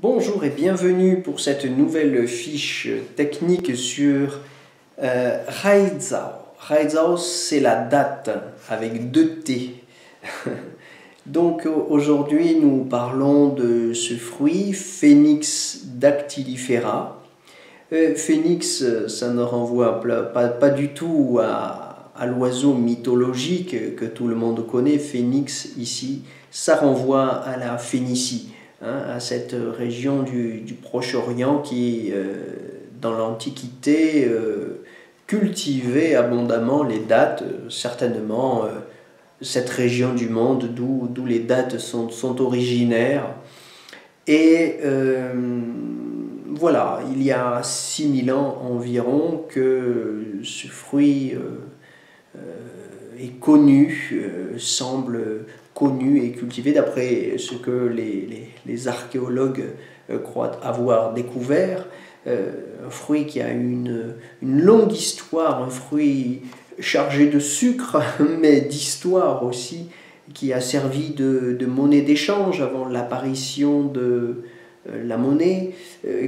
Bonjour et bienvenue pour cette nouvelle fiche technique sur Raidzao. Raidzao, c'est la date avec deux T. Donc aujourd'hui, nous parlons de ce fruit, Phoenix dactylifera. Phoenix, ça ne renvoie pas du tout à l'oiseau mythologique que tout le monde connaît. Phoenix, ici, ça renvoie à la Phénicie. À cette région du Proche-Orient qui, dans l'Antiquité, cultivait abondamment les dattes, certainement cette région du monde d'où les dattes sont originaires. Et voilà, il y a 6000 ans environ que ce fruit est connu, semble connu et cultivé d'après ce que les archéologues croient avoir découvert. Un fruit qui a une longue histoire, un fruit chargé de sucre, mais d'histoire aussi, qui a servi de monnaie d'échange avant l'apparition de la monnaie,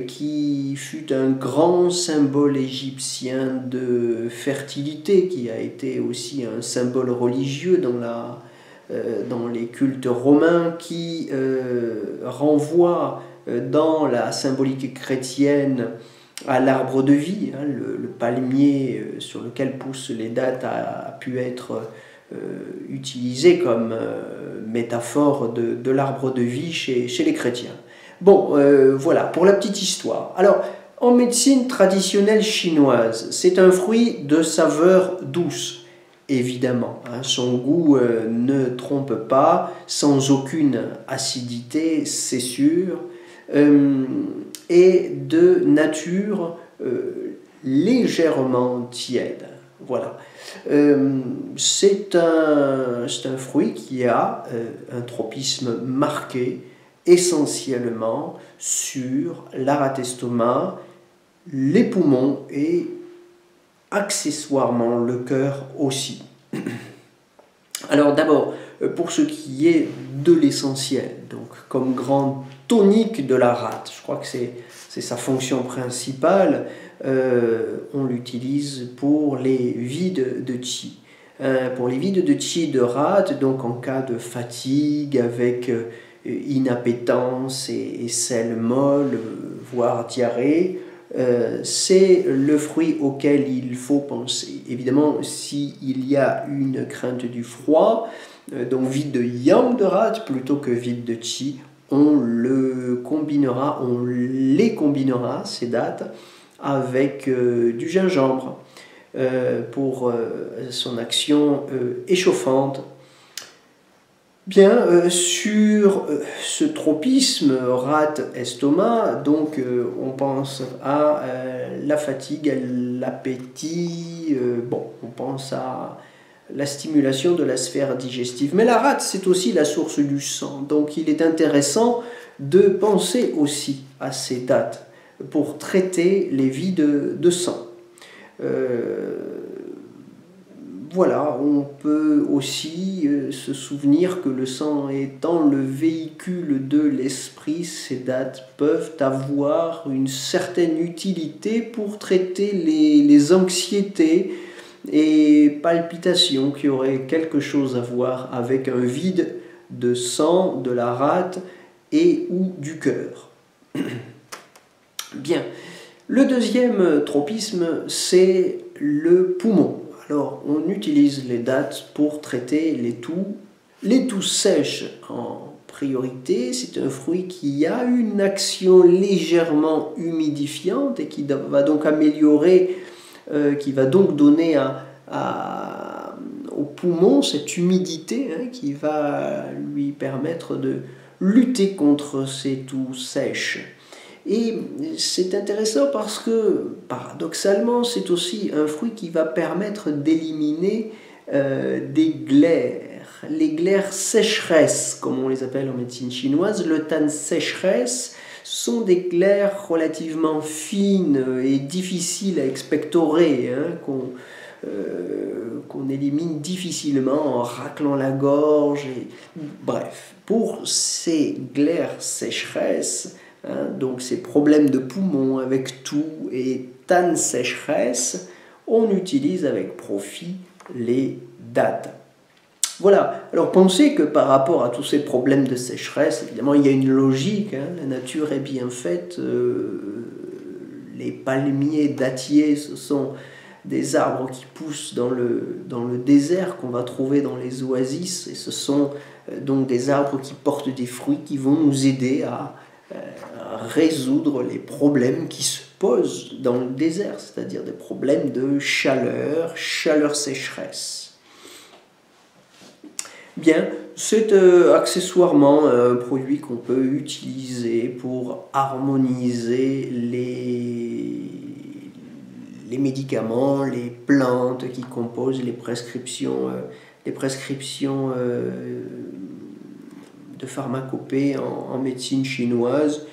qui fut un grand symbole égyptien de fertilité, qui a été aussi un symbole religieux dans les cultes romains, qui renvoie dans la symbolique chrétienne à l'arbre de vie. Le palmier sur lequel poussent les dattes a pu être utilisé comme métaphore de l'arbre de vie chez les chrétiens. Bon, voilà, pour la petite histoire. Alors, en médecine traditionnelle chinoise, c'est un fruit de saveur douce, évidemment. Son goût ne trompe pas, sans aucune acidité, c'est sûr, et de nature légèrement tiède. Voilà. C'est un fruit qui a un tropisme marqué, essentiellement sur l'arat-estomac, les poumons et accessoirement le cœur aussi. Alors d'abord, pour ce qui est de l'essentiel, donc comme grand tonique de la rate, je crois que c'est sa fonction principale, on l'utilise pour les vides de qi. Pour les vides de qi de rate, donc en cas de fatigue avec inappétence et selle molle, voire diarrhée, c'est le fruit auquel il faut penser. Évidemment, s'il y a une crainte du froid, donc vide de yang de rate plutôt que vide de qi, on les combinera, ces dattes, avec du gingembre pour son action échauffante. Bien, sur ce tropisme rate-estomac, donc on pense à la fatigue, à l'appétit, on pense à la stimulation de la sphère digestive. Mais la rate, c'est aussi la source du sang, donc il est intéressant de penser aussi à ces dates pour traiter les vides de sang. Voilà, on peut aussi se souvenir que le sang étant le véhicule de l'esprit, ces dates peuvent avoir une certaine utilité pour traiter les anxiétés et palpitations qui auraient quelque chose à voir avec un vide de sang, de la rate et ou du cœur. Bien, le deuxième tropisme, c'est le poumon. Alors, on utilise les dattes pour traiter les toux sèches en priorité. C'est un fruit qui a une action légèrement humidifiante et qui va donc améliorer, qui va donc donner au poumon cette humidité qui va lui permettre de lutter contre ces toux sèches. Et c'est intéressant parce que, paradoxalement, c'est aussi un fruit qui va permettre d'éliminer des glaires. Les glaires sécheresses, comme on les appelle en médecine chinoise, le tan sécheresse, sont des glaires relativement fines et difficiles à expectorer, qu'on élimine difficilement en raclant la gorge. Bref, pour ces glaires sécheresses, hein, donc ces problèmes de poumons avec toux et tanne sécheresse, on utilise avec profit les dattes. Voilà, alors pensez que par rapport à tous ces problèmes de sécheresse, évidemment il y a une logique, hein, la nature est bien faite, les palmiers dattiers, ce sont des arbres qui poussent dans le désert qu'on va trouver dans les oasis, et ce sont donc des arbres qui portent des fruits qui vont nous aider à résoudre les problèmes qui se posent dans le désert, c'est-à-dire des problèmes de chaleur-sécheresse. Bien, c'est accessoirement un produit qu'on peut utiliser pour harmoniser les médicaments, les plantes qui composent les prescriptions de pharmacopée en médecine chinoise,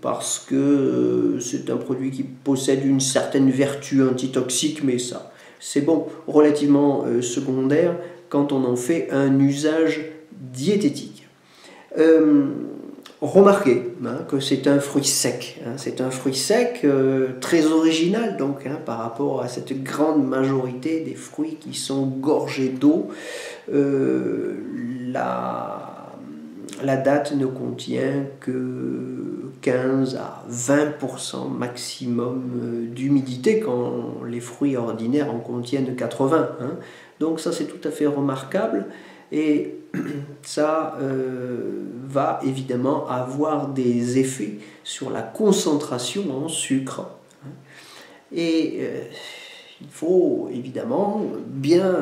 parce que c'est un produit qui possède une certaine vertu antitoxique, mais ça, c'est bon, relativement secondaire quand on en fait un usage diététique. Remarquez que c'est un fruit sec. C'est un fruit sec très original donc, par rapport à cette grande majorité des fruits qui sont gorgés d'eau. La date ne contient que 15 à 20% maximum d'humidité quand les fruits ordinaires en contiennent 80. Donc ça c'est tout à fait remarquable et ça va évidemment avoir des effets sur la concentration en sucre. Et il faut évidemment bien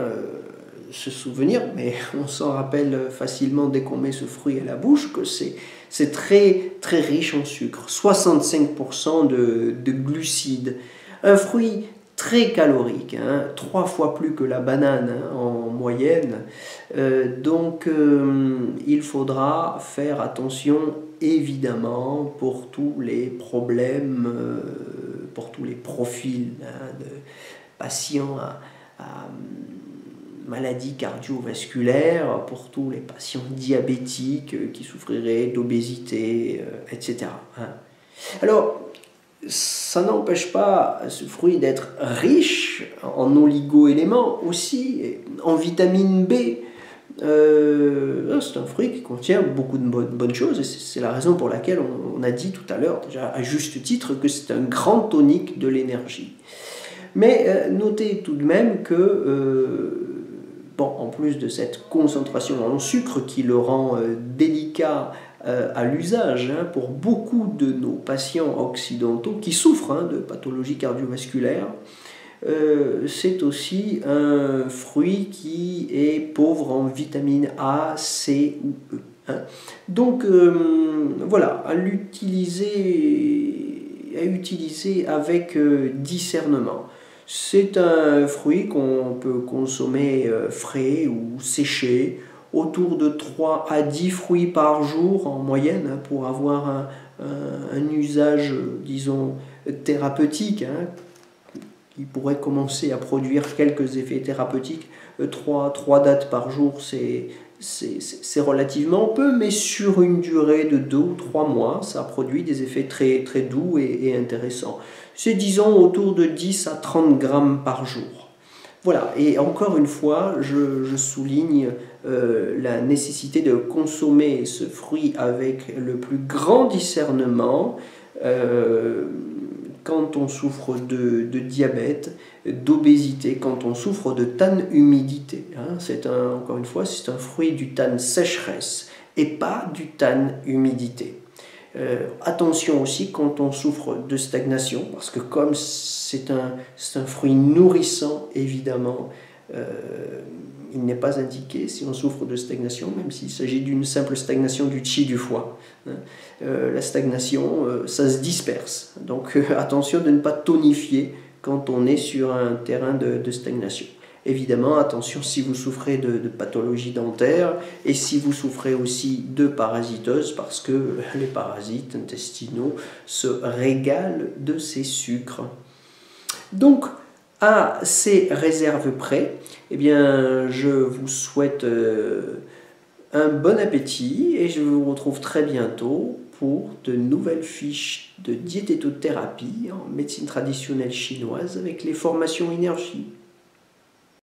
se souvenir, mais on s'en rappelle facilement dès qu'on met ce fruit à la bouche, que c'est très, très riche en sucre, 65% de glucides. Un fruit très calorique, 3 fois plus que la banane en moyenne. Donc il faudra faire attention évidemment pour tous les problèmes, pour tous les profils de patients à maladies cardiovasculaires, pour tous les patients diabétiques qui souffriraient d'obésité, etc. Alors, ça n'empêche pas ce fruit d'être riche en oligo-éléments aussi, en vitamine B. C'est un fruit qui contient beaucoup de bonnes choses et c'est la raison pour laquelle on a dit tout à l'heure, déjà à juste titre, que c'est un grand tonique de l'énergie. Mais notez tout de même que, en plus de cette concentration en sucre qui le rend délicat à l'usage pour beaucoup de nos patients occidentaux qui souffrent de pathologies cardiovasculaires, c'est aussi un fruit qui est pauvre en vitamine A, C ou E. Donc voilà, à utiliser avec discernement. C'est un fruit qu'on peut consommer frais ou séché, autour de 3 à 10 fruits par jour en moyenne pour avoir un usage, disons, thérapeutique, qui pourrait commencer à produire quelques effets thérapeutiques. 3 dates par jour, c'est relativement peu, mais sur une durée de 2 ou 3 mois, ça produit des effets très, très doux et intéressants. C'est disons autour de 10 à 30 grammes par jour. Voilà, et encore une fois, je souligne la nécessité de consommer ce fruit avec le plus grand discernement quand on souffre de diabète, d'obésité, quand on souffre de tanne humidité. Encore une fois, c'est un fruit du tanne sécheresse et pas du tanne humidité. Attention aussi quand on souffre de stagnation, parce que comme c'est un fruit nourrissant, évidemment, il n'est pas indiqué si on souffre de stagnation, même s'il s'agit d'une simple stagnation du qi du foie. La stagnation, ça se disperse. Donc attention de ne pas tonifier quand on est sur un terrain de stagnation. Évidemment, attention si vous souffrez de pathologies dentaires et si vous souffrez aussi de parasitose, parce que les parasites intestinaux se régalent de ces sucres. Donc, à ces réserves près, eh bien, je vous souhaite un bon appétit et je vous retrouve très bientôt pour de nouvelles fiches de diététothérapie en médecine traditionnelle chinoise avec les formations énergie.